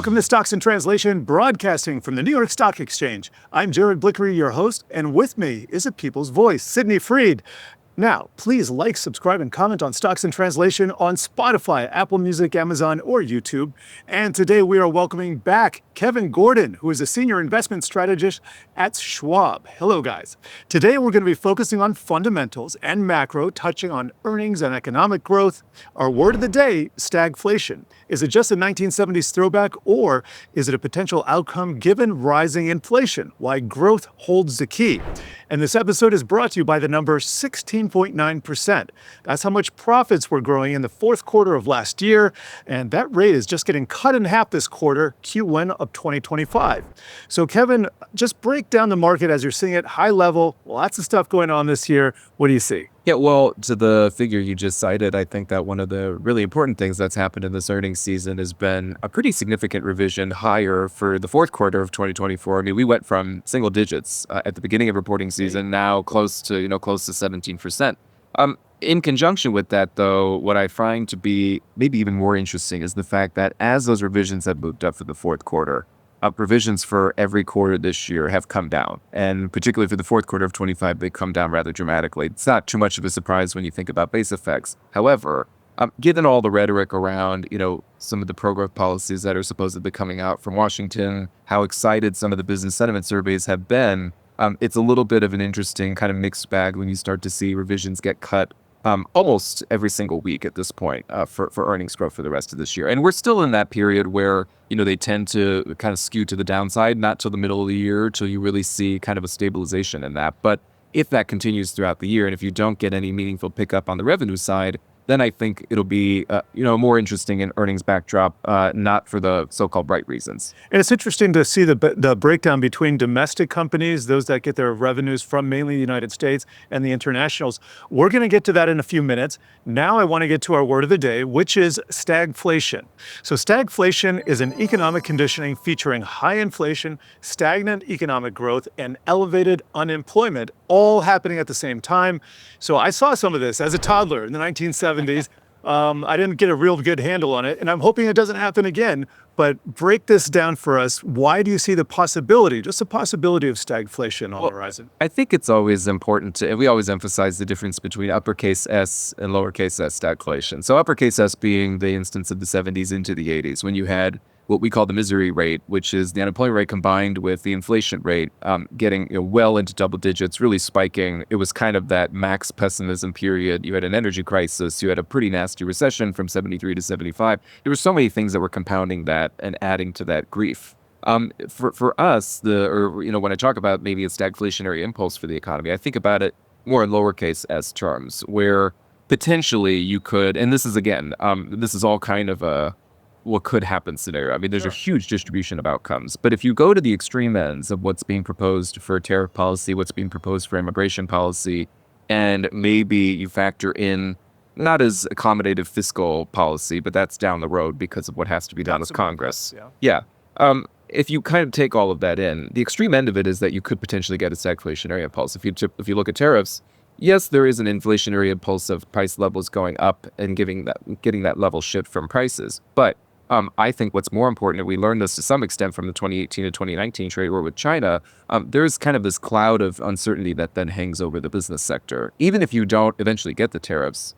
Welcome to Stocks in Translation, broadcasting from the New York Stock Exchange. I'm Jared Blickery, your host, and with me is a people's voice, Sydney Freed. Now, please like, subscribe, and comment on Stocks in Translation on Spotify, Apple Music, Amazon, or YouTube. And today we are welcoming back Kevin Gordon, who is a senior investment strategist at Schwab. Hello, guys. Today we're going to be focusing on fundamentals and macro, touching on earnings and economic growth. Our word of the day, stagflation. Is it just a 1970s throwback, or is it a potential outcome given rising inflation? Why growth holds the key. And this episode is brought to you by the number 16.9%. That's how much profits were growing in the fourth quarter of last year, and that rate is just getting cut in half this quarter, Q1 of 2025. So Kevin, just break down the market as you're seeing it, high level, lots of stuff going on this year. What do you see? Yeah, well, to the figure you just cited, I think that one of the really important things that's happened in this earnings season has been a pretty significant revision higher for the fourth quarter of 2024. I mean, we went from single digits at the beginning of reporting season, now close to 17%. In conjunction with that, though, what I find to be maybe even more interesting is the fact that as those revisions have moved up for the fourth quarter, provisions for every quarter this year have come down. And particularly for the fourth quarter of 25, they come down rather dramatically. It's not too much of a surprise when you think about base effects. However, given all the rhetoric around, some of the pro-growth policies that are supposedly coming out from Washington, how excited some of the business sentiment surveys have been, it's a little bit of an interesting kind of mixed bag when you start to see revisions get cut almost every single week at this point for earnings growth for the rest of this year. And we're still in that period where, they tend to kind of skew to the downside, not till the middle of the year, till you really see kind of a stabilization in that. But if that continues throughout the year, and if you don't get any meaningful pickup on the revenue side, then I think it'll be, more interesting in earnings backdrop, not for the so-called right reasons. And it's interesting to see the breakdown between domestic companies, those that get their revenues from mainly the United States, and the internationals. We're going to get to that in a few minutes. Now I want to get to our word of the day, which is stagflation. So stagflation is an economic conditioning featuring high inflation, stagnant economic growth, and elevated unemployment, all happening at the same time. So I saw some of this as a toddler in the 1970s. I didn't get a real good handle on it, and I'm hoping it doesn't happen again. But break this down for us. Why do you see the possibility, just the possibility of stagflation on the horizon? I think it's always important to, and we always emphasize the difference between uppercase S and lowercase s stagflation. So uppercase S being the instance of the 70s into the 80s, when you had what we call the misery rate, which is the unemployment rate combined with the inflation rate, getting well into double digits, really spiking. It was kind of that max pessimism period. You had an energy crisis. You had a pretty nasty recession from 73 to 75. There were so many things that were compounding that and adding to that grief. For us, when I talk about maybe a stagflationary impulse for the economy, I think about it more in lowercase s terms, where potentially you could, and this is again, this is all kind of a what could happen scenario. I mean, there's a huge distribution of outcomes. But if you go to the extreme ends of what's being proposed for tariff policy, what's being proposed for immigration policy, and maybe you factor in not as accommodative fiscal policy, but that's down the road because of what has to be done with Congress. Yeah. If you kind of take all of that in, the extreme end of it is that you could potentially get a stagflationary impulse. If you look at tariffs, yes, there is an inflationary impulse of price levels going up and getting that level shift from prices. But I think what's more important, and we learned this to some extent from the 2018 to 2019 trade war with China, there's kind of this cloud of uncertainty that then hangs over the business sector. Even if you don't eventually get the tariffs,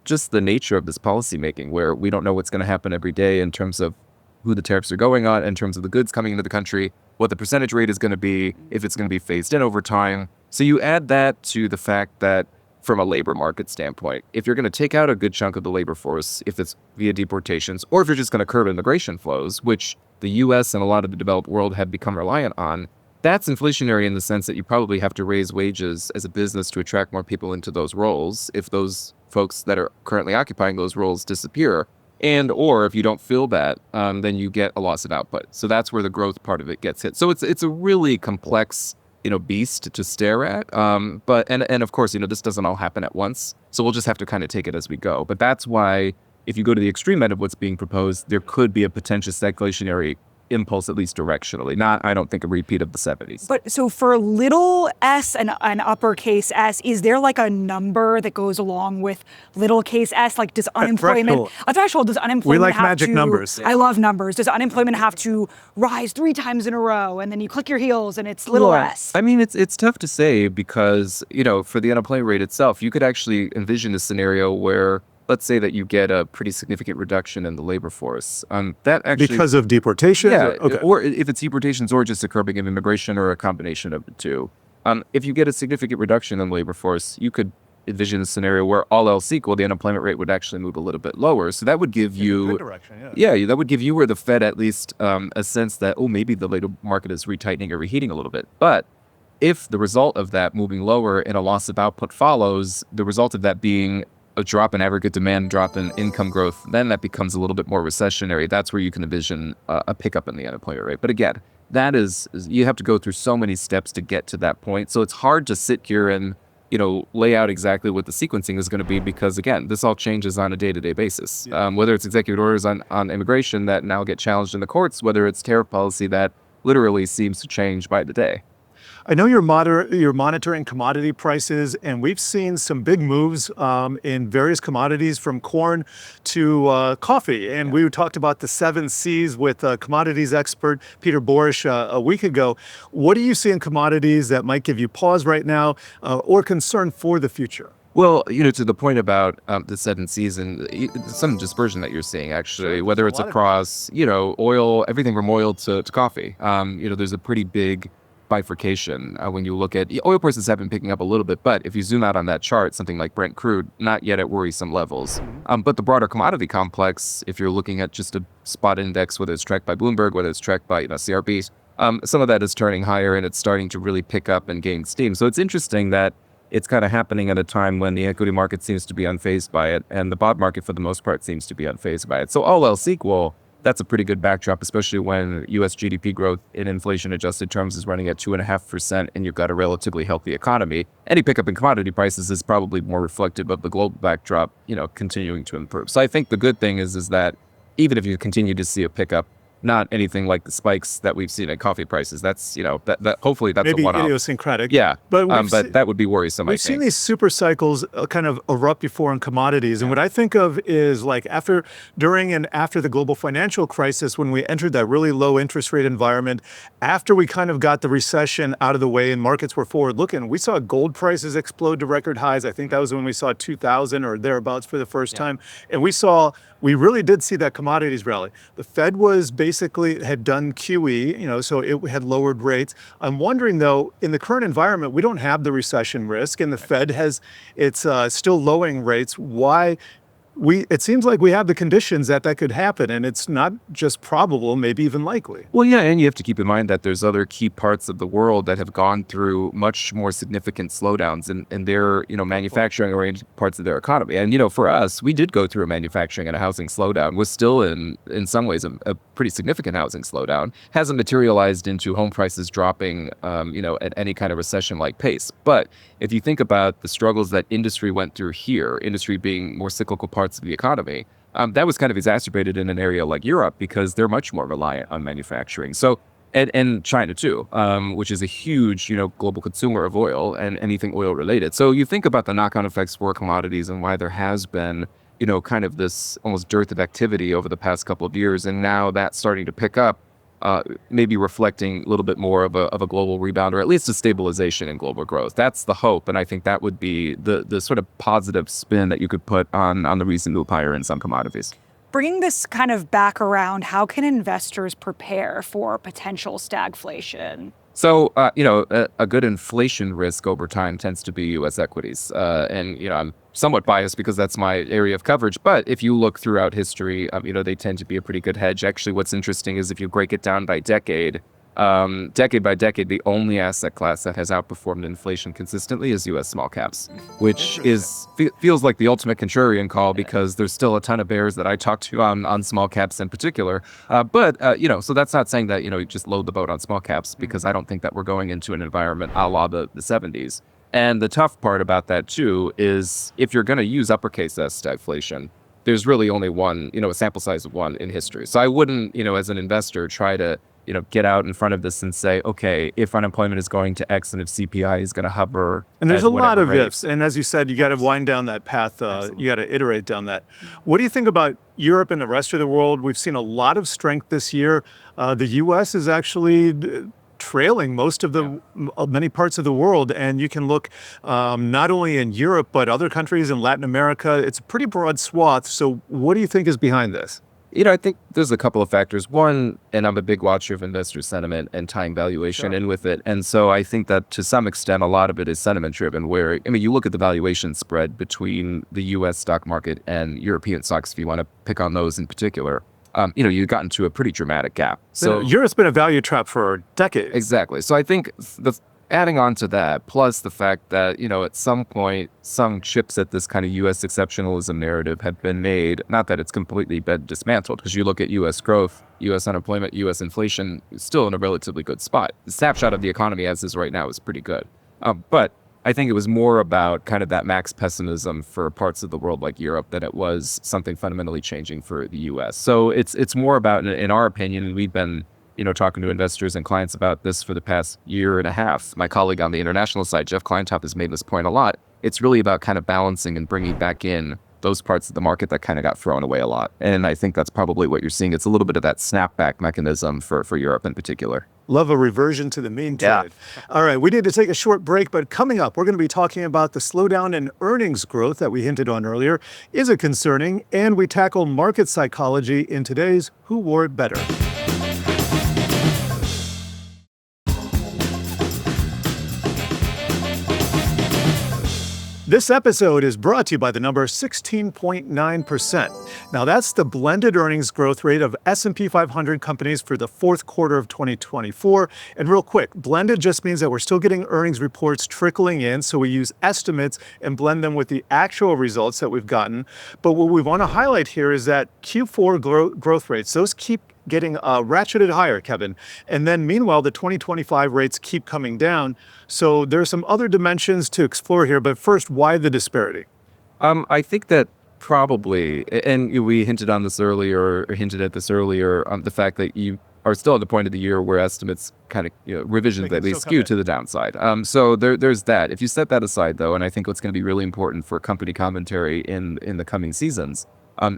just the nature of this policymaking, where we don't know what's going to happen every day in terms of who the tariffs are going on, in terms of the goods coming into the country, what the percentage rate is going to be, if it's going to be phased in over time. So you add that to the fact that from a labor market standpoint, if you're going to take out a good chunk of the labor force, if it's via deportations, or if you're just going to curb immigration flows, which the U.S. and a lot of the developed world have become reliant on, that's inflationary in the sense that you probably have to raise wages as a business to attract more people into those roles if those folks that are currently occupying those roles disappear. And or if you don't fill that, then you get a loss of output. So that's where the growth part of it gets hit. So it's a really complex beast to stare at. But of course, this doesn't all happen at once. So we'll just have to kind of take it as we go. But that's why if you go to the extreme end of what's being proposed, there could be a potential stagflationary impulse, at least directionally. I don't think a repeat of the 70s. But so for little s and uppercase S, is there like a number that goes along with little case s? Like does unemployment, threshold. a threshold, does unemployment We like have magic to, numbers. I love numbers. Does unemployment have to rise 3 times in a row and then you click your heels and it's little s? I mean, it's tough to say because, for the unemployment rate itself, you could actually envision a scenario where, let's say that you get a pretty significant reduction in the labor force. That actually Because of deportations? yeah, Okay. or if it's deportations or just a curbing of immigration or a combination of the two. If you get a significant reduction in the labor force, you could envision a scenario where all else equal, the unemployment rate would actually move a little bit lower. So that would give you, Good direction, yeah. yeah, that would give you or the Fed at least a sense that, maybe the labor market is retightening or reheating a little bit. But if the result of that moving lower and a loss of output follows, the result of that being a drop in aggregate demand, drop in income growth, then that becomes a little bit more recessionary. That's where you can envision a pickup in the unemployment rate. But again, that is you have to go through so many steps to get to that point. So it's hard to sit here and, lay out exactly what the sequencing is going to be because, again, this all changes on a day-to-day basis. Whether it's executive orders on immigration that now get challenged in the courts, whether it's tariff policy that literally seems to change by the day. I know you're monitoring commodity prices, and we've seen some big moves in various commodities from corn to coffee. And we talked about the 7 C's with commodities expert Peter Borish a week ago. What do you see in commodities that might give you pause right now or concern for the future? Well, to the point about the 7 C's and some dispersion that you're seeing, actually, whether it's across, oil, everything from oil to coffee. There's a pretty big bifurcation when you look at oil prices have been picking up a little bit, but if you zoom out on that chart, something like Brent crude, not yet at worrisome levels. But the broader commodity complex, if you're looking at just a spot index, whether it's tracked by Bloomberg, whether it's tracked by CRB, some of that is turning higher and it's starting to really pick up and gain steam. So it's interesting that it's kind of happening at a time when the equity market seems to be unfazed by it, and the bond market, for the most part, seems to be unfazed by it. So all else equal, that's a pretty good backdrop, especially when U.S. GDP growth in inflation-adjusted terms is running at 2.5%, and you've got a relatively healthy economy. Any pickup in commodity prices is probably more reflective of the global backdrop, continuing to improve. So I think the good thing is that even if you continue to see a pickup, not anything like the spikes that we've seen in coffee prices. That's, that hopefully that's maybe a one-off. Idiosyncratic. Yeah, but that would be worrisome, I We've think. seen these super cycles kind of erupt before in commodities. And what I think of is like during and after the global financial crisis, when we entered that really low interest rate environment, after we kind of got the recession out of the way and markets were forward looking, we saw gold prices explode to record highs. I think that was when we saw 2000 or thereabouts for the first time. And we really did see that commodities rally. The Fed had done QE, so it had lowered rates. I'm wondering though, in the current environment, we don't have the recession risk and the Fed it's still lowering rates. Why? It seems like we have the conditions that could happen, and it's not just probable, maybe even likely. Well, yeah, and you have to keep in mind that there's other key parts of the world that have gone through much more significant slowdowns in their, manufacturing-oriented parts of their economy. And, for us, we did go through a manufacturing and a housing slowdown. We're still in some ways, a pretty significant housing slowdown. Hasn't materialized into home prices dropping, at any kind of recession-like pace. But if you think about the struggles that industry went through here, industry being more cyclical parts of the economy, that was kind of exacerbated in an area like Europe because they're much more reliant on manufacturing. So, and China too, which is a huge, global consumer of oil and anything oil related. So you think about the knock-on effects for commodities and why there has been, kind of this almost dearth of activity over the past couple of years, and now that's starting to pick up. Maybe reflecting a little bit more of a global rebound, or at least a stabilization in global growth. That's the hope, and I think that would be the sort of positive spin that you could put on the recent move higher in some commodities. Bringing this kind of back around, how can investors prepare for potential stagflation? So, a good inflation risk over time tends to be U.S. equities. And, I'm somewhat biased because that's my area of coverage. But if you look throughout history, they tend to be a pretty good hedge. Actually, what's interesting is if you break it down by decade by decade, the only asset class that has outperformed inflation consistently is U.S. small caps, which feels like the ultimate contrarian call because there's still a ton of bears that I talk to on small caps in particular. But so that's not saying that, you just load the boat on small caps, because I don't think that we're going into an environment a la the 70s. And the tough part about that, too, is if you're going to use uppercase S stagflation, there's really only one, a sample size of one in history. So I wouldn't, as an investor, try to, get out in front of this and say, okay, if unemployment is going to X and if CPI is going to hover. And there's at a lot whatever of rate. ifs. And as you said, you got to wind down that path. You got to iterate down that. What do you think about Europe and the rest of the world? We've seen a lot of strength this year. The U.S. is actually trailing most of the many parts of the world. And you can look not only in Europe, but other countries in Latin America. It's a pretty broad swath. So what do you think is behind this? I think there's a couple of factors. One, and I'm a big watcher of investor sentiment and time valuation in with it. And so I think that to some extent, a lot of it is sentiment driven, where, you look at the valuation spread between the US stock market and European stocks, if you want to pick on those in particular. You've gotten to a pretty dramatic gap. So Europe's been a value trap for decades. Exactly. So I think adding on to that, plus the fact that, at some point, some chips at this kind of U.S. exceptionalism narrative have been made, not that it's completely been dismantled, because you look at U.S. growth, U.S. unemployment, U.S. inflation, still in a relatively good spot. The snapshot of the economy as is right now is pretty good. But I think it was more about kind of that max pessimism for parts of the world like Europe than it was something fundamentally changing for the U.S. So it's more about, in our opinion, and we've been talking to investors and clients about this for the past year and a half. My colleague on the international side, Jeff Kleintop, has made this point a lot. It's really about kind of balancing and bringing back in those parts of the market that kind of got thrown away a lot. And I think that's probably what you're seeing. It's a little bit of that snapback mechanism for Europe in particular. Love a reversion to the mean trade. All right, we need to take a short break, but coming up, we're going to be talking about the slowdown in earnings growth that we hinted on earlier. Is it concerning? And we tackle market psychology in today's Who Wore It Better? This episode is brought to you by the number 16.9%. Now that's the blended earnings growth rate of S&P 500 companies for the fourth quarter of 2024. And real quick, blended just means that we're still getting earnings reports trickling in. So we use estimates and blend them with the actual results that we've gotten. But what we want to highlight here is that Q4 growth rates, those keep getting ratcheted higher, Kevin. And then meanwhile, the 2025 rates keep coming down. So there are some other dimensions to explore here. But first, why the disparity? I think that probably, and we hinted at this earlier, the fact that you are still at the point of the year where estimates kind of, revisions at least skew to the downside. So there's that. If you set that aside, though, and I think what's going to be really important for company commentary in the coming seasons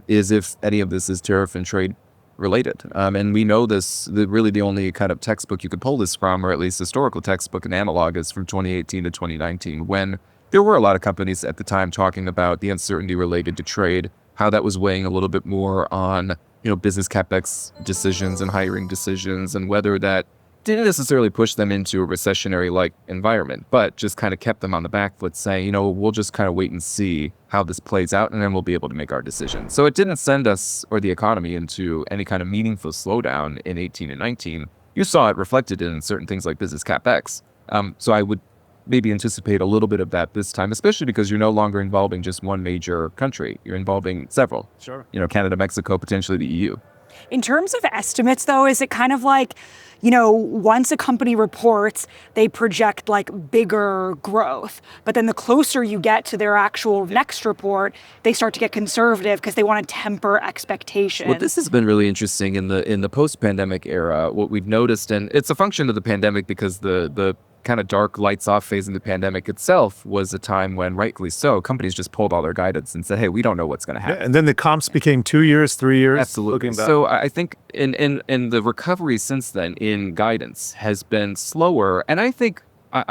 is if any of this is tariff and trade related. And we know this, really the only kind of textbook you could pull this from, or at least historical textbook and analog, is from 2018 to 2019, when there were a lot of companies at the time talking about the uncertainty related to trade, how that was weighing a little bit more on, business capex decisions and hiring decisions, and whether that didn't necessarily push them into a recessionary-like environment, but just kind of kept them on the back foot saying, we'll just kind of wait and see how this plays out, and then we'll be able to make our decision. So it didn't send us or the economy into any kind of meaningful slowdown in 18 and 19. You saw it reflected in certain things like business capex. So I would maybe anticipate a little bit of that this time, especially because you're no longer involving just one major country. You're involving several. Sure. Canada, Mexico, potentially the EU. In terms of estimates, though, is it kind of like, once a company reports, they project like bigger growth, but then the closer you get to their actual next report, they start to get conservative because they want to temper expectations. Well, this has been really interesting in the post-pandemic era. What we've noticed, and it's a function of the pandemic because the kind of dark lights off phase in the pandemic itself was a time when, rightly so, companies just pulled all their guidance and said, hey, we don't know what's going to happen. Yeah, and then the comps became 2 years, 3 years. Absolutely. So I think in the recovery since then in guidance has been slower. And I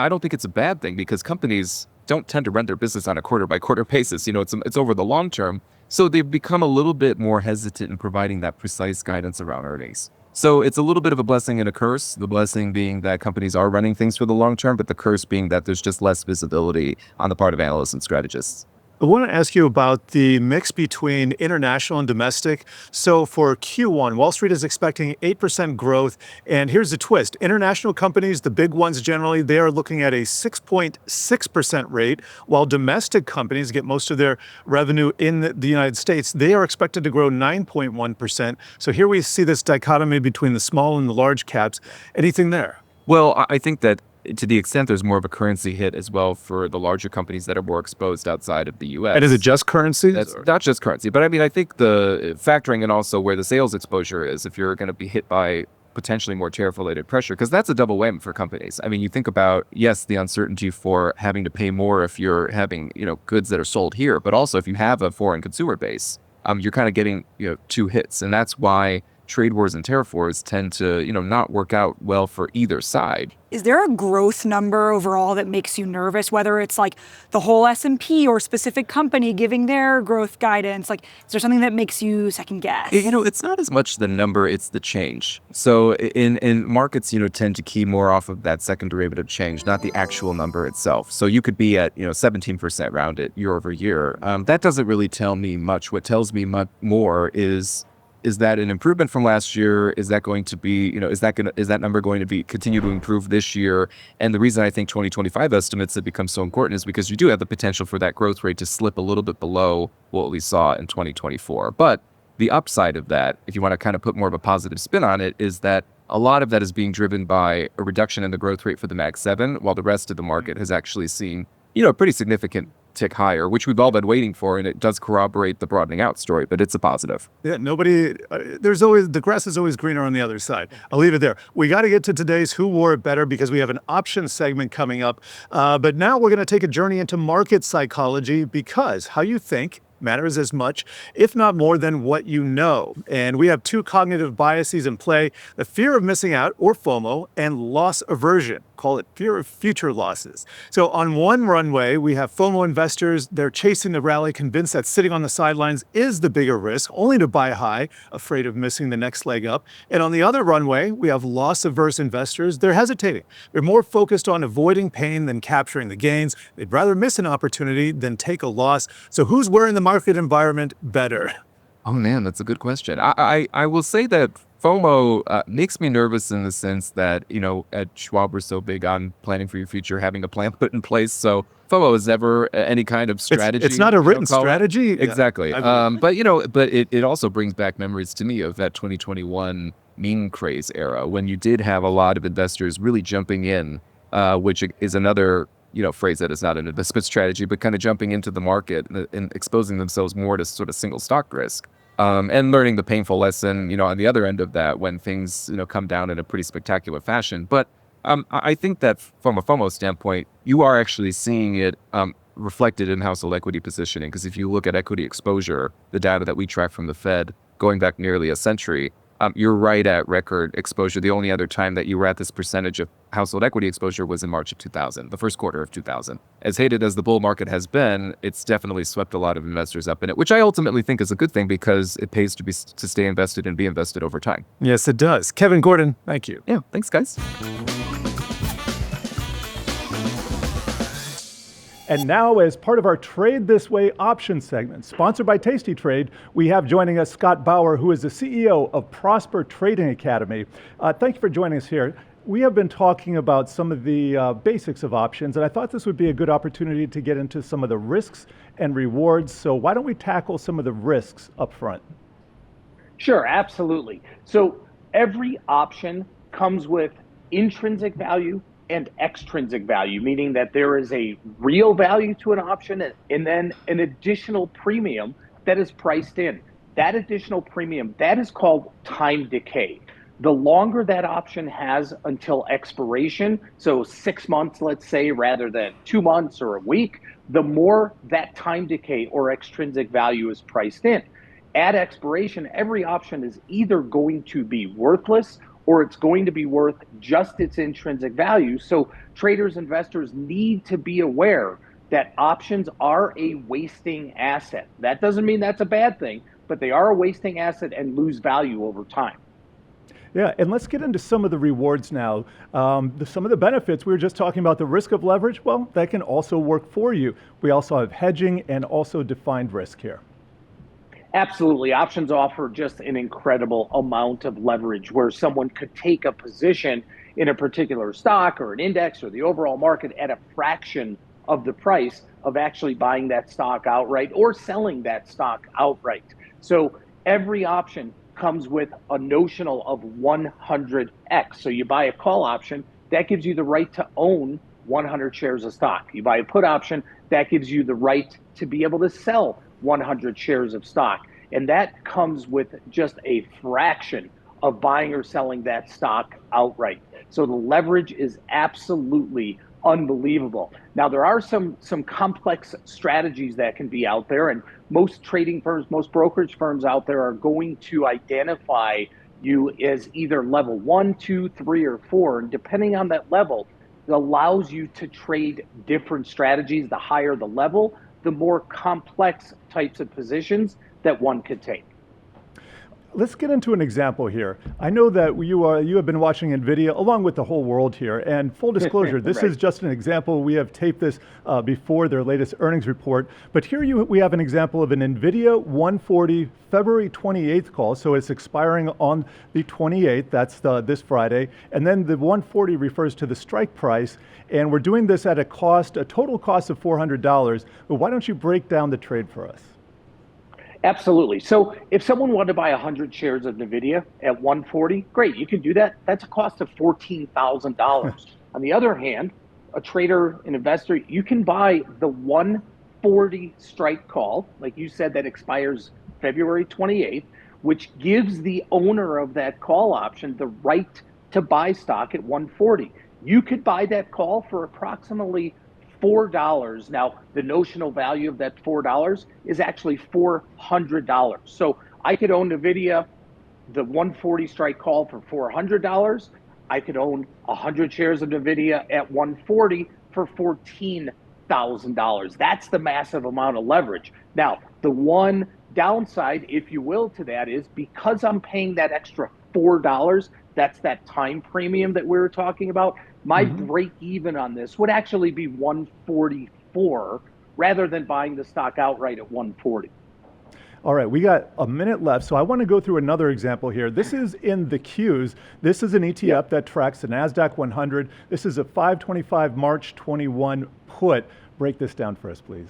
don't think it's a bad thing, because companies don't tend to run their business on a quarter by quarter basis. It's over the long term. So they've become a little bit more hesitant in providing that precise guidance around earnings. So it's a little bit of a blessing and a curse, the blessing being that companies are running things for the long term, but the curse being that there's just less visibility on the part of analysts and strategists. I want to ask you about the mix between international and domestic. So for Q1, Wall Street is expecting 8% growth. And here's the twist. International companies, the big ones generally, they are looking at a 6.6% rate, while domestic companies get most of their revenue in the United States. They are expected to grow 9.1%. So here we see this dichotomy between the small and the large caps. Anything there? Well, I think that to the extent there's more of a currency hit as well for the larger companies that are more exposed outside of the U.S. And is it just currency? That's not just currency, but I mean, I think the factoring in also where the sales exposure is, if you're going to be hit by potentially more tariff-related pressure, because that's a double whammy for companies. I mean, you think about, yes, the uncertainty for having to pay more if you're having, goods that are sold here, but also if you have a foreign consumer base, you're kind of getting, two hits. And that's why trade wars and tariff wars tend to, not work out well for either side. Is there a growth number overall that makes you nervous, whether it's like the whole S&P or specific company giving their growth guidance? Like, is there something that makes you second guess? It's not as much the number, it's the change. So in markets, tend to key more off of that second derivative change, not the actual number itself. So you could be at, 17% rounded year over year. That doesn't really tell me much. What tells me much more is that an improvement from last year? Is that going to be, is that number going to be continue to improve this year? And the reason I think 2025 estimates have become so important is because you do have the potential for that growth rate to slip a little bit below what we saw in 2024. But the upside of that, if you want to kind of put more of a positive spin on it, is that a lot of that is being driven by a reduction in the growth rate for the Mag 7, while the rest of the market has actually seen, a pretty significant tick higher, which we've all been waiting for, and it does corroborate the broadening out story, but it's a positive. Yeah, the grass is always greener on the other side. I'll leave it there. We got to get to today's Who Wore It Better because we have an option segment coming up. But now we're going to take a journey into market psychology because how you think matters as much, if not more, than what you know. And we have two cognitive biases in play: the fear of missing out, or FOMO, and loss aversion. Call it fear of future losses. So on one runway, we have FOMO investors. They're chasing the rally, convinced that sitting on the sidelines is the bigger risk, only to buy high, afraid of missing the next leg up. And on the other runway, we have loss-averse investors. They're hesitating. They're more focused on avoiding pain than capturing the gains. They'd rather miss an opportunity than take a loss. So who's wearing the market environment better? Oh man, that's a good question. I will say that FOMO makes me nervous in the sense that, at Schwab, we're so big on planning for your future, having a plan put in place. So FOMO is never any kind of strategy. It's not a written strategy. Exactly. But it also brings back memories to me of that 2021 meme craze era when you did have a lot of investors really jumping in, which is another phrase that is not an investment strategy, but kind of jumping into the market and exposing themselves more to sort of single stock risk. And learning the painful lesson, on the other end of that when things, come down in a pretty spectacular fashion. But I think that from a FOMO standpoint, you are actually seeing it reflected in household equity positioning. Because if you look at equity exposure, the data that we track from the Fed going back nearly a century, you're right at record exposure. The only other time that you were at this percentage of household equity exposure was in March of 2000, the first quarter of 2000. As hated as the bull market has been, it's definitely swept a lot of investors up in it, which I ultimately think is a good thing because it pays to stay invested and be invested over time. Yes, it does. Kevin Gordon, thank you. Yeah, thanks, guys. And now, as part of our Trade This Way option segment, sponsored by Tasty Trade, we have joining us Scott Bauer, who is the CEO of Prosper Trading Academy. Thank you for joining us here. We have been talking about some of the basics of options, and I thought this would be a good opportunity to get into some of the risks and rewards. So why don't we tackle some of the risks up front? Sure, absolutely. So every option comes with intrinsic value and extrinsic value, meaning that there is a real value to an option and then an additional premium that is priced in. That additional premium, that is called time decay. The longer that option has until expiration, so 6 months, let's say, rather than 2 months or a week, the more that time decay or extrinsic value is priced in. At expiration, every option is either going to be worthless or it's going to be worth just its intrinsic value. So traders, investors need to be aware that options are a wasting asset. That doesn't mean that's a bad thing, but they are a wasting asset and lose value over time. Yeah, and let's get into some of the rewards now. Some of the benefits, we were just talking about the risk of leverage. Well, that can also work for you. We also have hedging and also defined risk here. Absolutely. Options offer just an incredible amount of leverage where someone could take a position in a particular stock or an index or the overall market at a fraction of the price of actually buying that stock outright or selling that stock outright. So every option comes with a notional of 100x. So you buy a call option, that gives you the right to own 100 shares of stock. You buy a put option, that gives you the right to be able to sell 100 shares of stock. And that comes with just a fraction of buying or selling that stock outright. So the leverage is absolutely unbelievable. Now, there are some complex strategies that can be out there, and most trading firms, most brokerage firms out there are going to identify you as either level 1, 2, 3, or 4. And depending on that level, it allows you to trade different strategies. The higher the level, the more complex types of positions that one could take. Let's get into an example here. I know that you have been watching NVIDIA along with the whole world here. And full disclosure, this Right. is just an example. We have taped this before their latest earnings report. But here we have an example of an NVIDIA 140 February 28th call. So it's expiring on the 28th. That's this Friday. And then the 140 refers to the strike price. And we're doing this at a total cost of $400. But why don't you break down the trade for us? Absolutely. So if someone wanted to buy 100 shares of NVIDIA at 140, great, you can do that. That's a cost of $14,000. On the other hand, a trader, an investor, you can buy the 140 strike call, like you said, that expires February 28th, which gives the owner of that call option the right to buy stock at 140. You could buy that call for approximately $4. Now, the notional value of that $4 is actually $400. So I could own NVIDIA, the 140 strike call for $400. I could own 100 shares of NVIDIA at 140 for $14,000. That's the massive amount of leverage. Now, the one downside, if you will, to that is because I'm paying that extra $4, that's that time premium that we were talking about. My break even on this would actually be 144 rather than buying the stock outright at 140. All right, we got a minute left, so I want to go through another example here. This is in the Qs. This is an ETF that tracks the NASDAQ 100. This is a 525 March 21 put. Break this down for us, please.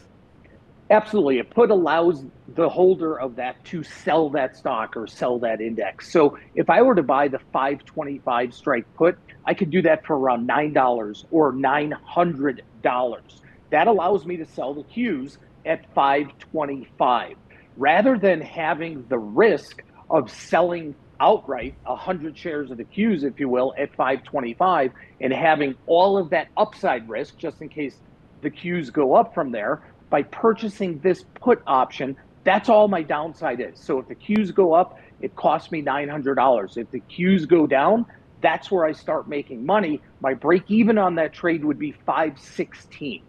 Absolutely. A put allows the holder of that to sell that stock or sell that index. So if I were to buy the 525 strike put, I could do that for around $9 or $900. That allows me to sell the Qs at 525. Rather than having the risk of selling outright 100 shares of the Qs, if you will, at 525 and having all of that upside risk just in case the Qs go up from there, by purchasing this put option, that's all my downside is. So if the Qs go up, it costs me $900. If the Qs go down, that's where I start making money. My break even on that trade would be 516.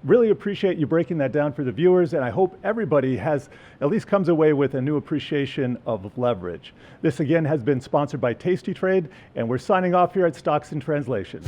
Really appreciate you breaking that down for the viewers, and I hope everybody at least comes away with a new appreciation of leverage. This again has been sponsored by Tasty Trade, and we're signing off here at Stocks in Translation.